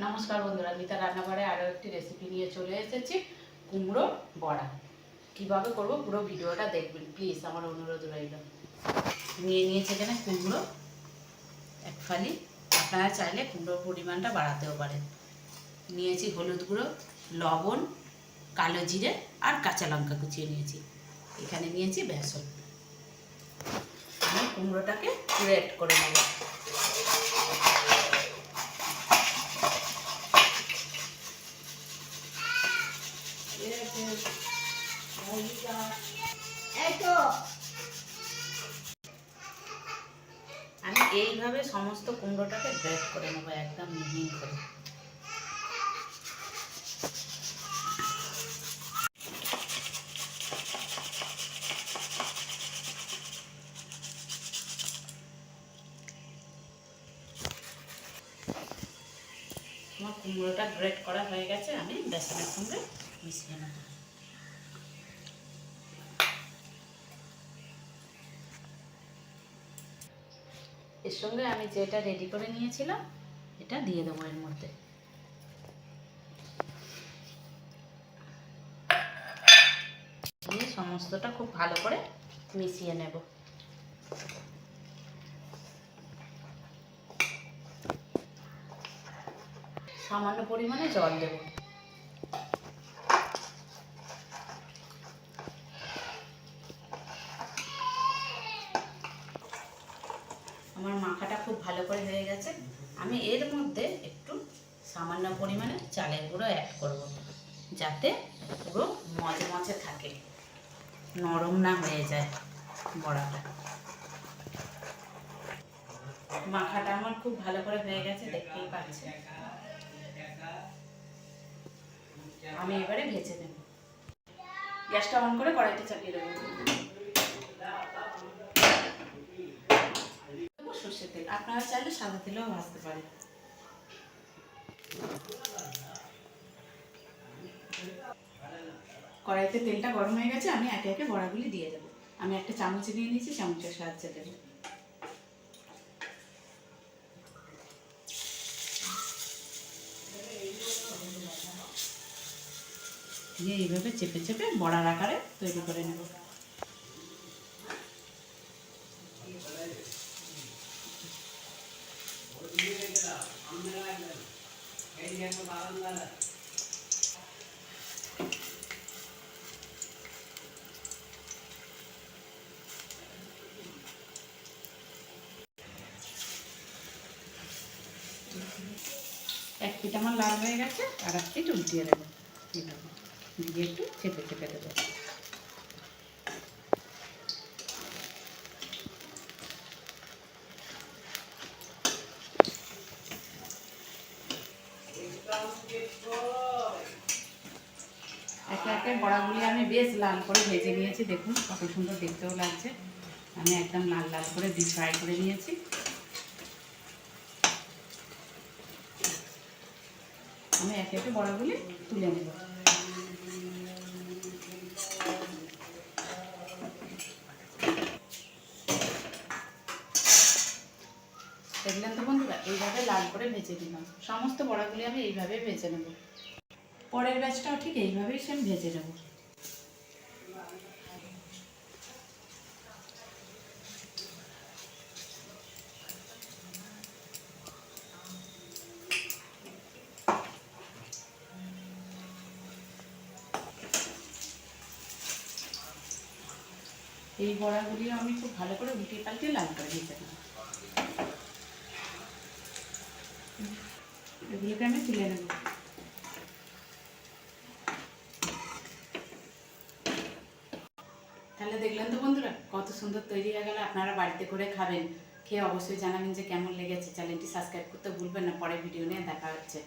নমস্কার বন্ধুরা, মিতা রান্নাঘরে আরও একটি রেসিপি নিয়ে চলে এসেছি। কুমড়ো বড়া কীভাবে করব পুরো ভিডিওটা দেখবেন প্লিজ, আমার অনুরোধ রইল। নিয়ে নিয়েছে এখানে কুমড়ো এক ফালি, আপনারা চাইলে কুমড়োর পরিমাণটা বাড়াতেও পারেন। নিয়েছি হলুদ গুঁড়ো, লবণ, কালো জিরে আর কাঁচা লঙ্কা কুচিয়ে নিয়েছি। এখানে নিয়েছি বেসন। আমি কুমড়োটাকে গ্রেট করে নেব। আমি এইভাবে সমস্ত কুমড়োটাকে গ্রেট করে নেবো একদম মিহি করে। আমার কুমড়োটা গ্রেট করা হয়ে গেছে, আমি বেসনের সঙ্গে মিশিয়ে নেব। এর সঙ্গে আমি যেটা রেডি করে নিয়েছিলাম এটা দিয়ে দেবো এর মধ্যে। দিয়ে সমস্তটা খুব ভালো করে মিশিয়ে নেব। সামান্য পরিমাণে জল দেব। আমার মাখাটা খুব ভালো করে হয়ে গেছে। আমি এর মধ্যে একটু সামান্য পরিমাণে চালের গুঁড়ো অ্যাড করব, যাতে পুরো মচমচে থাকে, নরম না হয়ে যায় বড়াটা। মাখাটা আমার খুব ভালো করে হয়ে গেছে, দেখতেই পাচ্ছেন। আমি এবারে ভেজে নেব। গ্যাসটা অন করে কড়াইটা চাপিয়ে দেবো। সর্ষের তেল, আপনারা চাইলে সাদা তেলেও ভাজতে পারেন। কড়াইতে তেলটা গরম হয়ে গেছে, আমি একে একে বড়াগুলি দিয়ে দেবো। আমি একটা চামচে নিয়ে নিয়েছি, চামচের সাহায্যে দেবো। দিয়ে এইভাবে চেপে চেপে বড়ার আকারে তৈরি করে নেব। এক পিঠ আমার লাল হয়ে গেছে, আর এক পিঠ উল্টিয়ে দেবো। দিয়ে একটু চেপে চেপে দেবো। একে একে বড়াগুলি আমি বেশ লাল করে ভেজে নিয়েছি, দেখুন কত সুন্দর দেখতেও লাগছে। আমি একদম লাল লাল করে ডিপ ফ্রাই করে নিয়েছি। আমি একে একে বড়াগুলি তুলে নেব। দেখলেন তো বন্ধুরা, এইভাবে লাল করে ভেজে দিলাম। সমস্ত বড়াগুলি আমি এইভাবে ভেজে নেব। পরের ব্যাচটাও ঠিক এইভাবেই সেম ভেজে নেব। এই বড়াগুলিও আমি খুব ভালো করে উল্টে পাল্টে লাল করে ভেজে নেব। এগুলোকে আমি তুলে নেব। তাহলে দেখলেন তো বন্ধুরা, কত সুন্দর তৈরি হয়ে গেল। আপনারা বাড়িতে করে খাবেন, খেয়ে অবশ্যই জানাবেন যে কেমন লেগেছে। চ্যানেলটি সাবস্ক্রাইব করতে ভুলবেন না। পরে ভিডিও নিয়ে দেখা হচ্ছে।